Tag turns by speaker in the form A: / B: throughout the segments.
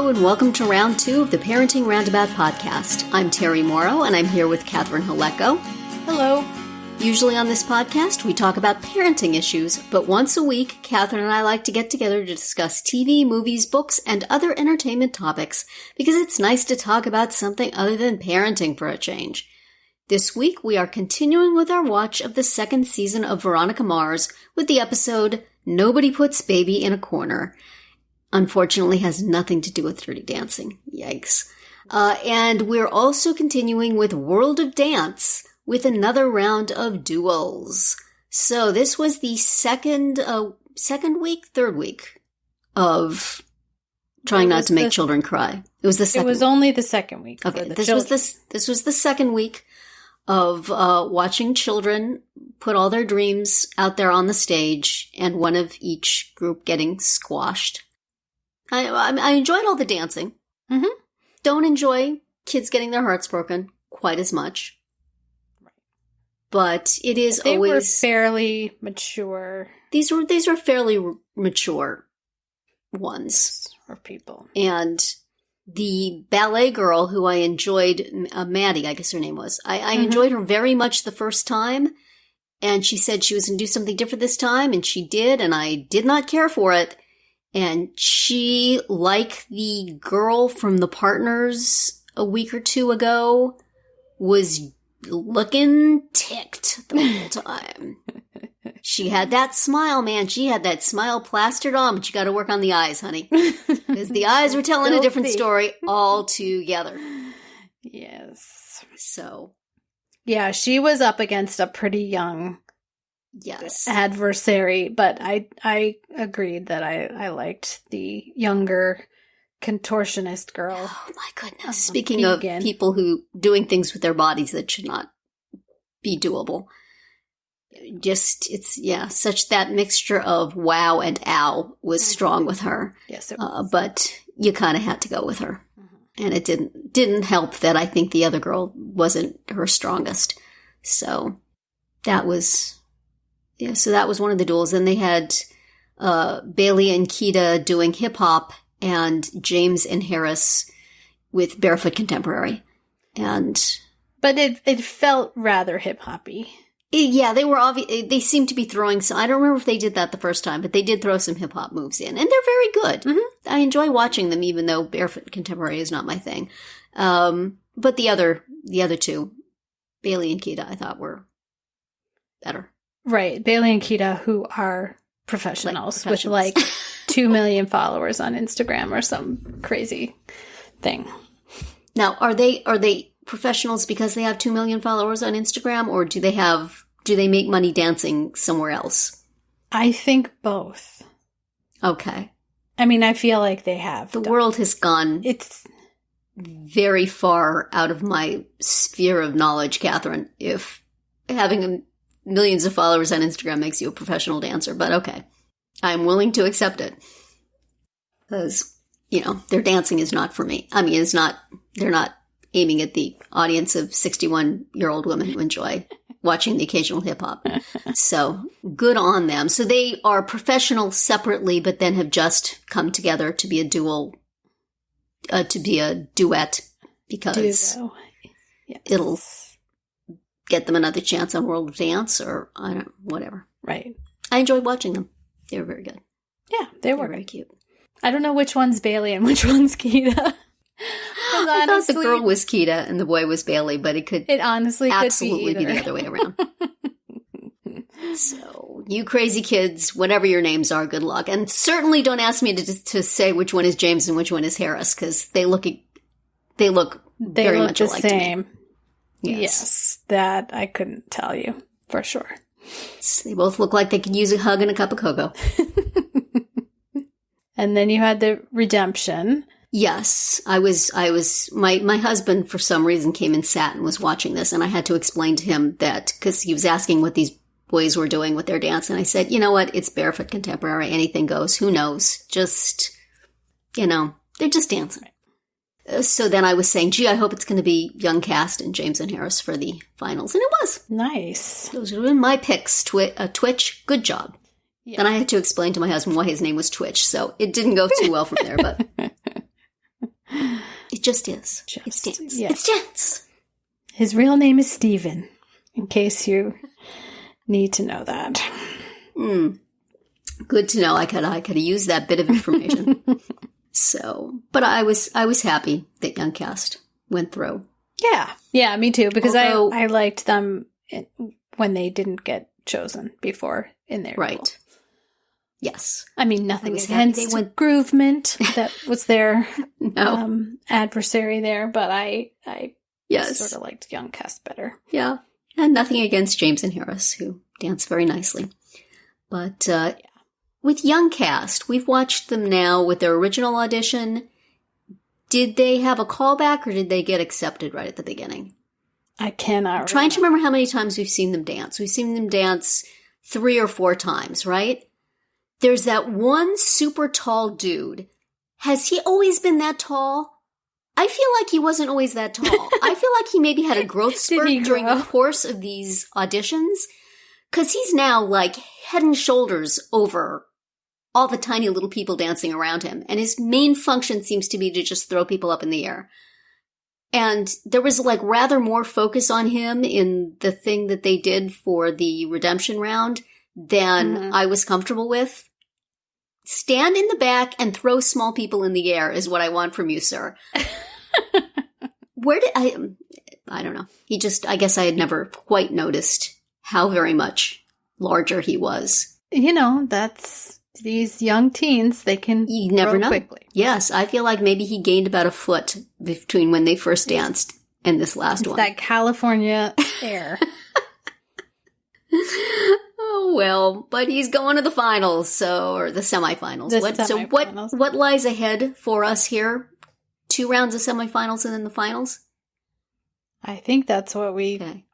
A: Hello and welcome to round 2 of the Parenting Roundabout podcast. I'm Terry Morrow and I'm here with Catherine Haleko.
B: Hello.
A: Usually on this podcast we talk about parenting issues, but once a week Catherine and I like to get together to discuss TV, movies, books, and other entertainment topics because it's nice to talk about something other than parenting for a change. This week we are continuing with our watch of the second season of Veronica Mars with the episode Nobody Puts Baby in a Corner. Unfortunately has nothing to do with Dirty Dancing. Yikes. And we're also continuing with World of Dance with another round of Duels. So this was the third week of trying not to make children cry. It was the second.
B: It was only the second week.
A: Okay, this was the second week of watching children put all their dreams out there on the stage and one of each group getting squashed. I enjoyed all the dancing.
B: Mm-hmm.
A: Don't enjoy kids getting their hearts broken quite as much.
B: Right.
A: But it is
B: they
A: always...
B: were fairly mature.
A: These were fairly mature ones.
B: For people.
A: And the ballet girl who I enjoyed, Maddie, I guess her name was, I enjoyed her very much the first time. And she said she was going to do something different this time, and she did, and I did not care for it. And she, like the girl from The Partners a week or two ago, was looking ticked the whole time. She had that smile, man. She had that smile plastered on, but you got to work on the eyes, honey. Because the eyes were telling a different story altogether.
B: Yes.
A: So.
B: Yeah, she was up against a pretty young adversary, but I agreed that I liked the younger contortionist girl.
A: Oh my goodness. Speaking of people who doing things with their bodies that should not be doable. Such that mixture of wow and ow was strong with her.
B: Yes, it was.
A: But you kind of had to go with her. Mm-hmm. And it didn't help that I think the other girl wasn't her strongest. So that was one of the duels. Then they had Bailey and Keita doing hip hop and James and Harris with Barefoot Contemporary.
B: But it felt rather hip hoppy.
A: Yeah, they seemed to be throwing some. I don't remember if they did that the first time, but they did throw some hip hop moves in, and they're very good. Mm-hmm. I enjoy watching them, even though Barefoot Contemporary is not my thing. But the other two, Bailey and Keita, I thought were better.
B: Right, Bailey and Keita, who are professionals with 2 million followers on Instagram or some crazy thing.
A: Now, are they professionals because they have 2 million followers on Instagram, or do they make money dancing somewhere else?
B: I think both.
A: Okay.
B: I mean, I feel like they have.
A: The world has gone very far out of my sphere of knowledge, Catherine, if having millions of followers on Instagram makes you a professional dancer, but okay. I'm willing to accept it. Because, their dancing is not for me. I mean, they're not aiming at the audience of 61-year-old women who enjoy watching the occasional hip-hop. So, good on them. So they are professional separately, but then have just come together to be a duet, because it'll get them another chance on World of Dance, or whatever.
B: Right.
A: I enjoyed watching them. They were very good.
B: Yeah, they were
A: very cute.
B: I don't know which one's Bailey and which one's Keita.
A: I thought the girl was Keita and the boy was Bailey, but it
B: honestly
A: absolutely
B: could
A: be the other way around. So, you crazy kids, whatever your names are, good luck. And certainly don't ask me to say which one is James and which one is Harris, because they look very much alike
B: the same.
A: To me.
B: Yes, that I couldn't tell you for sure.
A: They both look like they could use a hug and a cup of cocoa.
B: And then you had the redemption.
A: Yes, my husband for some reason came and sat and was watching this, and I had to explain to him that, because he was asking what these boys were doing with their dance, and I said, you know what, it's Barefoot Contemporary, anything goes, who knows, just, they're just dancing. So then I was saying, gee, I hope it's going to be young cast and James and Harris for the finals, and it was.
B: Nice.
A: Those would have been my picks. Twitch, good job. Yeah. Then I had to explain to my husband why his name was Twitch, so it didn't go too well from there, but just is. It's dance.
B: Yes.
A: It's dance.
B: His real name is Steven, in case you need to know that.
A: Good to know. I could use that bit of information. So, but I was happy that Young Cast went through.
B: Yeah, me too. Because I liked them when they didn't get chosen before in their
A: right.
B: Role.
A: Yes,
B: I mean nothing against Groovement that was their adversary there, but I sort of liked Young Cast better.
A: Yeah, and nothing against James and Harris, who dance very nicely. But with Young Cast, we've watched them now with their original audition. Did they have a callback or did they get accepted right at the beginning?
B: I cannot remember.
A: I'm trying to remember how many times we've seen them dance. We've seen them dance 3 or 4 times, right? There's that one super tall dude. Has he always been that tall? I feel like he wasn't always that tall. I feel like he maybe had a growth spurt during the course of these auditions. Because he's now like head and shoulders over all the tiny little people dancing around him. And his main function seems to be to just throw people up in the air. And there was like rather more focus on him in the thing that they did for the redemption round than I was comfortable with. Stand in the back and throw small people in the air is what I want from you, sir. Where did I don't know. I guess I had never quite noticed how very much larger he was.
B: You know, that's these young teens, they can
A: you never know.
B: Quickly.
A: Yes, I feel like maybe he gained about a foot between when they first danced and this last one.
B: That California air.
A: Oh, well, but he's going to the finals, or the semifinals. So what lies ahead for us here? 2 rounds of semifinals and then the finals?
B: I think that's what we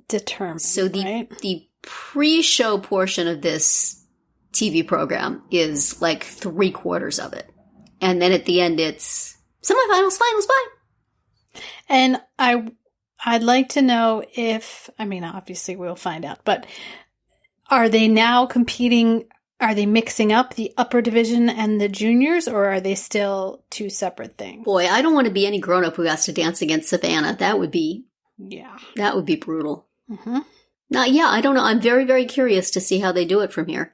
B: determined.
A: So the pre-show portion of this TV program is like 3/4 of it. And then at the end it's semifinals, finals, bye.
B: And I'd like to know if, I mean, obviously we'll find out, but are they now competing? Are they mixing up the upper division and the juniors, or are they still 2 separate things?
A: Boy, I don't want to be any grown-up who has to dance against Savannah. That would be brutal.
B: Mm-hmm.
A: Now, I don't know. I'm very, very curious to see how they do it from here,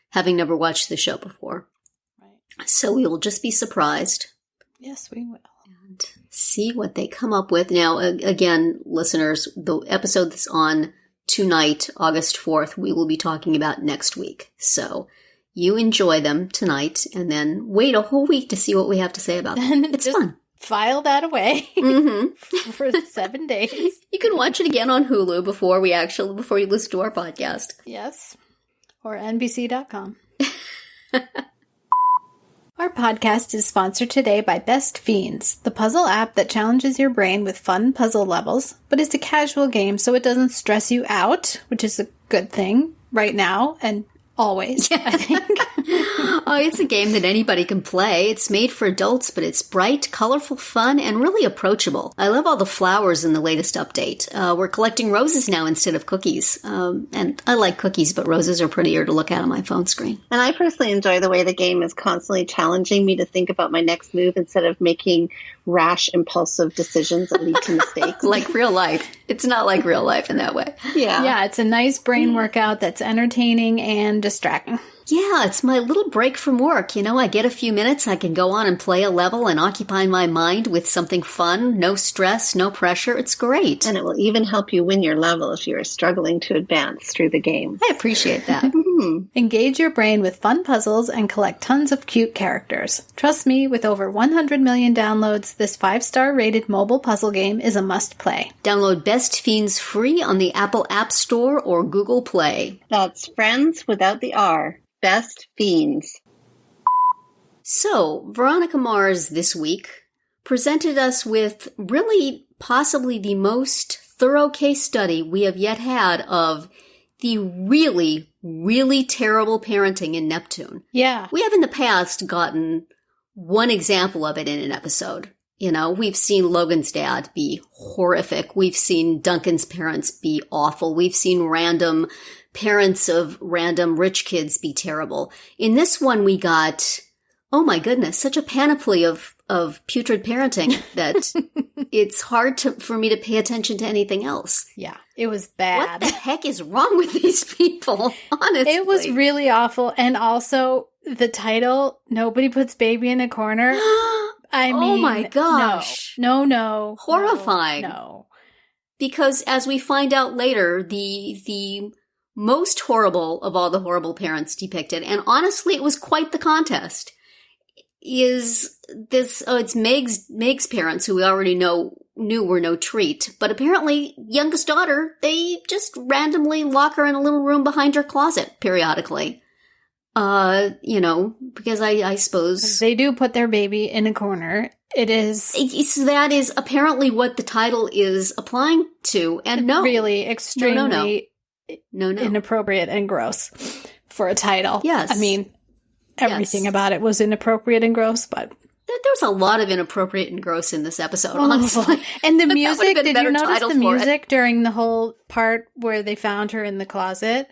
A: having never watched the show before. Right. So we will just be surprised.
B: Yes, we will.
A: And see what they come up with. Now, again, listeners, the episode that's on tonight, August 4th, we will be talking about next week. So you enjoy them tonight and then wait a whole week to see what we have to say about them. It's fun.
B: File that away for 7 days.
A: You can watch it again on Hulu before you listen to our podcast.
B: Yes. Or NBC.com. Our podcast is sponsored today by Best Fiends, the puzzle app that challenges your brain with fun puzzle levels, but it's a casual game so it doesn't stress you out, which is a good thing right now and always, I think.
A: Oh, it's a game that anybody can play. It's made for adults, but it's bright, colorful, fun, and really approachable. I love all the flowers in the latest update. We're collecting roses now instead of cookies. And I like cookies, but roses are prettier to look at on my phone screen.
C: And I personally enjoy the way the game is constantly challenging me to think about my next move instead of making rash, impulsive decisions that lead to mistakes.
A: Like real life. It's not like real life in that way.
C: Yeah.
B: Yeah, it's a nice brain workout that's entertaining and distracting.
A: Yeah, it's my little break from work. You know, I get a few minutes, I can go on and play a level and occupy my mind with something fun, no stress, no pressure. It's great.
C: And it will even help you win your level if you are struggling to advance through the game.
A: I appreciate that.
B: Engage your brain with fun puzzles and collect tons of cute characters. Trust me, with over 100 million downloads, this 5-star rated mobile puzzle game is a must-play.
A: Download Best Fiends free on the Apple App Store or Google Play.
C: That's friends without the R. Best Fiends.
A: So, Veronica Mars this week presented us with really possibly the most thorough case study we have yet had of the really, really terrible parenting in Neptune.
B: Yeah.
A: We have in the past gotten one example of it in an episode. You know, we've seen Logan's dad be horrific. We've seen Duncan's parents be awful. We've seen random parents of random rich kids be terrible. In this one, we got oh my goodness, such a panoply of putrid parenting that it's hard for me to pay attention to anything else.
B: Yeah, it was bad.
A: What the heck is wrong with these people? Honestly.
B: It was really awful. And also the title, Nobody Puts Baby in a Corner. I mean,
A: oh my gosh.
B: No.
A: Horrifying.
B: No.
A: Because as we find out later, the most horrible of all the horrible parents depicted, and honestly, it was quite the contest, is this, it's Meg's parents, who we already knew were no treat, but apparently youngest daughter, they just randomly lock her in a little room behind her closet periodically. Because I suppose
B: they do put their baby in a corner.
A: That is apparently what the title is applying to, and
B: really extremely
A: no.
B: inappropriate and gross for a title.
A: Yes.
B: I mean, everything about it was inappropriate and gross, but
A: there's a lot of inappropriate and gross in this episode, honestly.
B: And the music, did you notice the music during the whole part where they found her in the closet?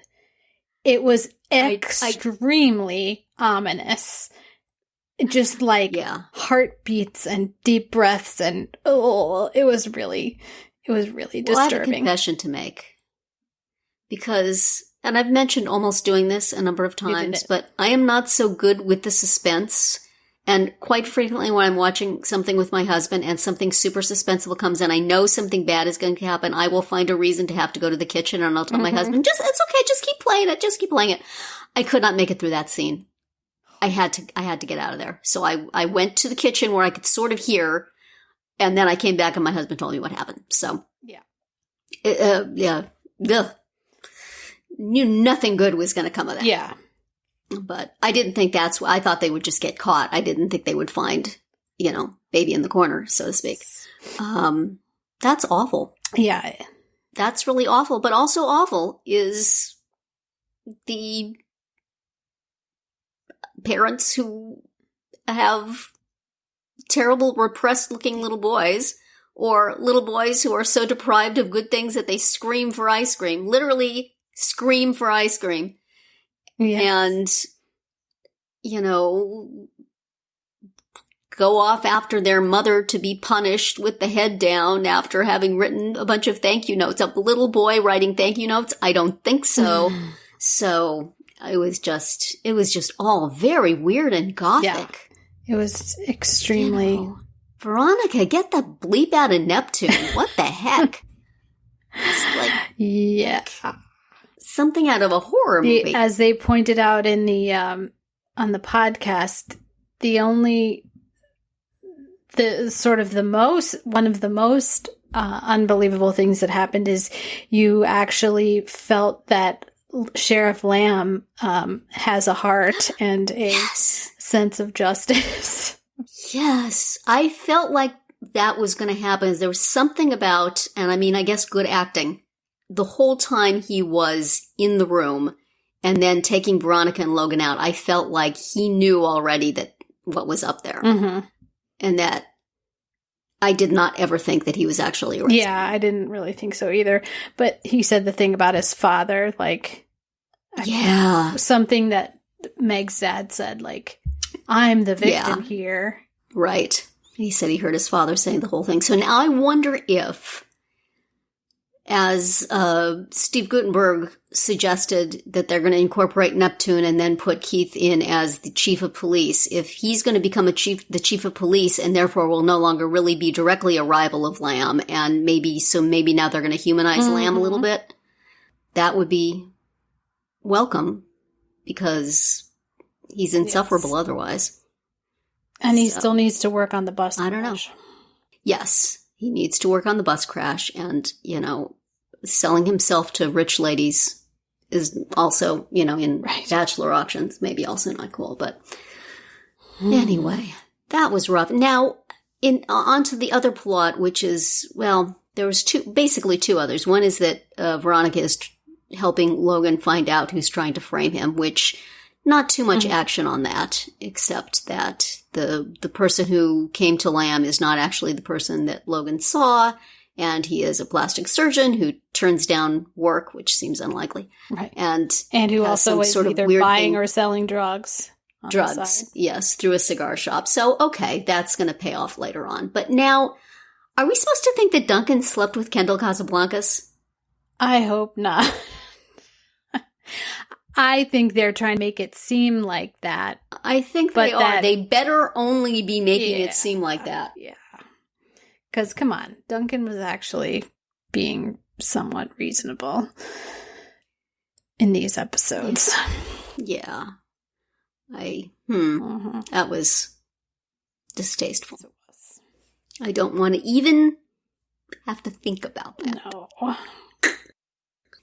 B: It was extremely ominous. Just like heartbeats and deep breaths, and it was really disturbing.
A: Well, I have a confession to make. Because, and I've mentioned almost doing this a number of times, but I am not so good with the suspense. And quite frequently when I'm watching something with my husband and something super suspenseful comes in, I know something bad is going to happen. I will find a reason to have to go to the kitchen, and I'll tell my husband, it's okay, just keep playing it. I could not make it through that scene. I had to get out of there. So I went to the kitchen where I could sort of hear, and then I came back and my husband told me what happened. So knew nothing good was going to come of that.
B: Yeah.
A: But I didn't think I thought they would just get caught. I didn't think they would find, baby in the corner, so to speak. That's awful.
B: Yeah.
A: That's really awful. But also awful is the parents who have terrible, repressed-looking little boys, or little boys who are so deprived of good things that they scream for ice cream. Literally scream for ice cream.
B: Yes.
A: And, go off after their mother to be punished with the head down after having written a bunch of thank you notes. A little boy writing thank you notes? I don't think so. So it was just all very weird and gothic.
B: Yeah. It was extremely...
A: Veronica, get the bleep out of Neptune. What the heck? It's like...
B: Yeah.
A: Something out of a horror movie.
B: As they pointed out in the on the podcast, one of the most unbelievable things that happened is you actually felt that Sheriff Lamb has a heart and a sense of justice.
A: Yes, I felt like that was going to happen. There was something about, and I mean, I guess good acting. The whole time he was in the room and then taking Veronica and Logan out, I felt like he knew already that what was up there.
B: Mm-hmm.
A: And that I did not ever think that he was actually arrested.
B: Yeah, I didn't really think so either. But he said the thing about his father, something that Meg's dad said, I'm the victim here.
A: Right. He said he heard his father saying the whole thing. So now I wonder if, as Steve Guttenberg suggested that they're going to incorporate Neptune and then put Keith in as the chief of police, if he's going to become the chief of police and therefore will no longer really be directly a rival of Lamb, and maybe now they're going to humanize Lamb a little bit, that would be welcome, because he's insufferable otherwise.
B: And he still needs to work on the bus crash.
A: I don't know. Yes, he needs to work on the bus crash, and, selling himself to rich ladies is also, in bachelor auctions, maybe also not cool. But anyway, that was rough. Now, onto the other plot, which is, there was basically two others. One is that Veronica is helping Logan find out who's trying to frame him, which not too much action on that, except that the person who came to Lamb is not actually the person that Logan saw. And he is a plastic surgeon who turns down work, which seems unlikely.
B: Right.
A: And
B: who also is
A: sort of
B: either
A: weird
B: buying
A: thing.
B: or selling drugs. on the
A: drugs,
B: side.
A: yes, through a cigar shop. So, okay, that's going to pay off later on. But now, are we supposed to think that Duncan slept with Kendall Casablancas?
B: I hope not. I think they're trying to make it seem like that.
A: I think they are. They better only be making it seem like that.
B: Yeah. Because, come on, Duncan was actually being somewhat reasonable in these episodes.
A: Yeah. That was distasteful.
B: It was.
A: I don't want to even have to think about that.
B: No.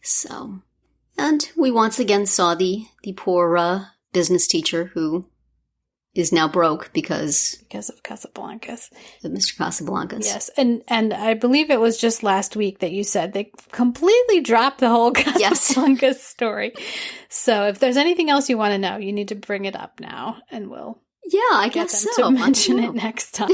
A: So, and we once again saw the poor business teacher who is now broke because
B: of Casablancas.
A: of Mr. Casablancas.
B: Yes, and I believe it was just last week that you said they completely dropped the whole Casablancas story. So if there's anything else you want to know, you need to bring it up now, and we'll
A: I
B: get
A: guess
B: them
A: so.
B: to mention it next time.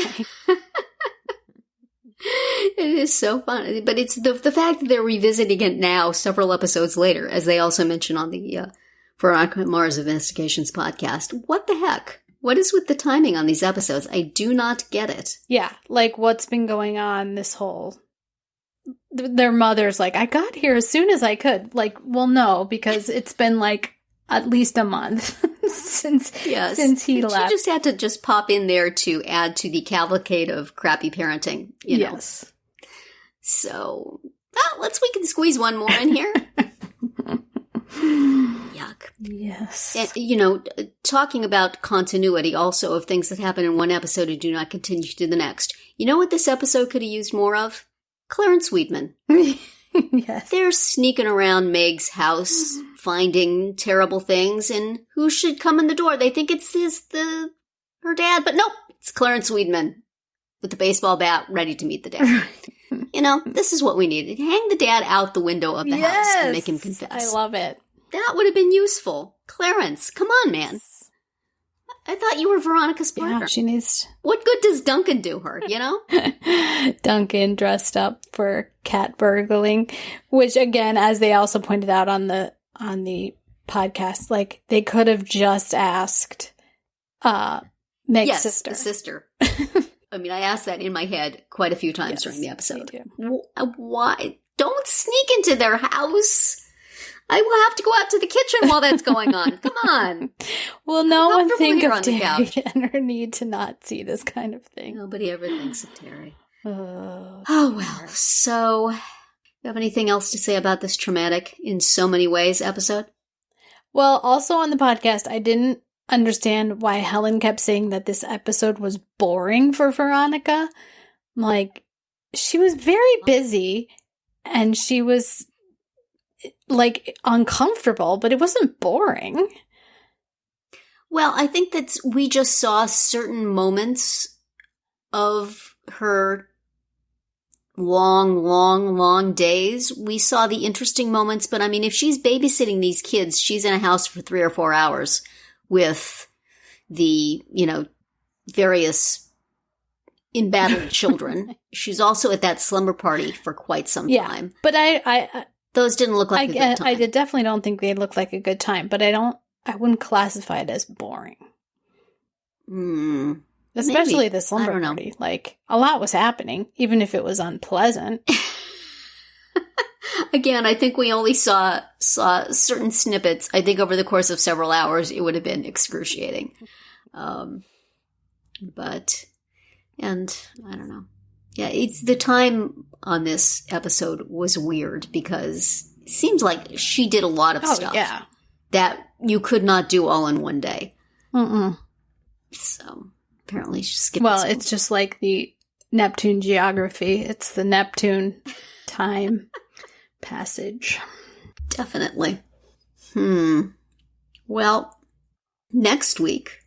A: It is so fun. But it's the fact that they're revisiting it now several episodes later, as they also mention on the Veronica Mars Investigations podcast. What the heck? What is with the timing on these episodes? I do not get it.
B: Yeah, like what's been going on this whole... Their mother's like, I got here as soon as I could. Like, well, no, because it's been like at least a month since he left.
A: She just had to just pop in there to add to the cavalcade of crappy parenting, you know.
B: Yes.
A: So, we can squeeze one more in here. Yuck.
B: Yes.
A: And, talking about continuity also of things that happen in one episode and do not continue to the next. You know what this episode could have used more of? Clarence Weedman.
B: Yes.
A: They're sneaking around Meg's house, finding terrible things, and who should come in the door? They think it's her dad, but nope, it's Clarence Weedman with the baseball bat ready to meet the dad. This is what we needed. Hang the dad out the window of the house and make him confess.
B: I love it.
A: That would have been useful. Clarence, come on, man. I thought you were Veronica's partner.
B: Yeah, she needs...
A: What good does Duncan do her,
B: Duncan dressed up for cat burgling, which again, as they also pointed out on the podcast, like they could have just asked Meg's sister.
A: The sister. I mean, I asked that in my head quite a few times during the episode. Why? Don't sneak into their house. I will have to go out to the kitchen while that's going on. Come on.
B: Well, no one think of Terry and her need to not see this kind of thing.
A: Nobody ever thinks of Terry. Oh, well. So, you have anything else to say about this traumatic in so many ways episode?
B: Well, also on the podcast, I didn't understand why Helen kept saying that this episode was boring for Veronica. Like, she was very busy and she was... like uncomfortable, but it wasn't boring.
A: Well, I think that we just saw certain moments of her long days. We saw the interesting moments, but I mean, if she's babysitting these kids, she's in a house for 3 or 4 hours with the, various embattled children. She's also at that slumber party for quite some time.
B: But I
A: those didn't look like a good time.
B: I definitely don't think they looked like a good time, but I wouldn't classify it as boring. Especially
A: maybe.
B: the slumber party. Like, a lot was happening, even if it was unpleasant.
A: Again, I think we only saw certain snippets. I think over the course of several hours, it would have been excruciating. And I don't know. Yeah, it's the time on this episode was weird because it seems like she did a lot of stuff that you could not do all in one day. So apparently she skipped.
B: Well, it's just like the Neptune geography. It's the Neptune time passage.
A: Definitely. Well, next week,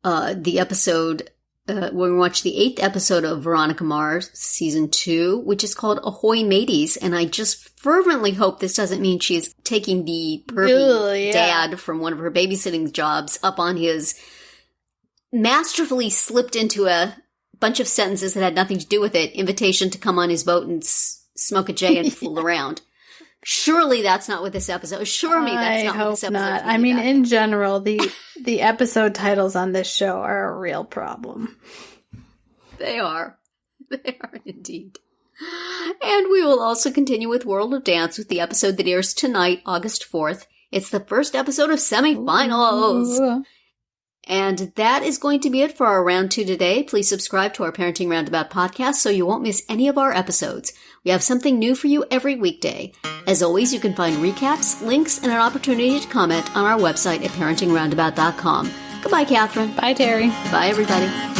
A: the episode... when we watch the 8th episode of Veronica Mars, season 2, which is called Ahoy, Mateys. And I just fervently hope this doesn't mean she's taking the pervy dad from one of her babysitting jobs up on his masterfully slipped into a bunch of sentences that had nothing to do with it, invitation to come on his boat and smoke a J and fool around. Surely that's not what this episode. Assure me that's not what this episode.
B: Not. I mean, in general, the episode titles on this show are a real problem.
A: They are. They are indeed. And we will also continue with World of Dance with the episode that airs tonight, August 4th. It's the first episode of semifinals. Ooh. And that is going to be it for our round 2 today. Please subscribe to our Parenting Roundabout podcast so you won't miss any of our episodes. We have something new for you every weekday. As always, you can find recaps, links, and an opportunity to comment on our website at parentingroundabout.com. Goodbye, Catherine.
B: Bye, Terry.
A: Bye, everybody.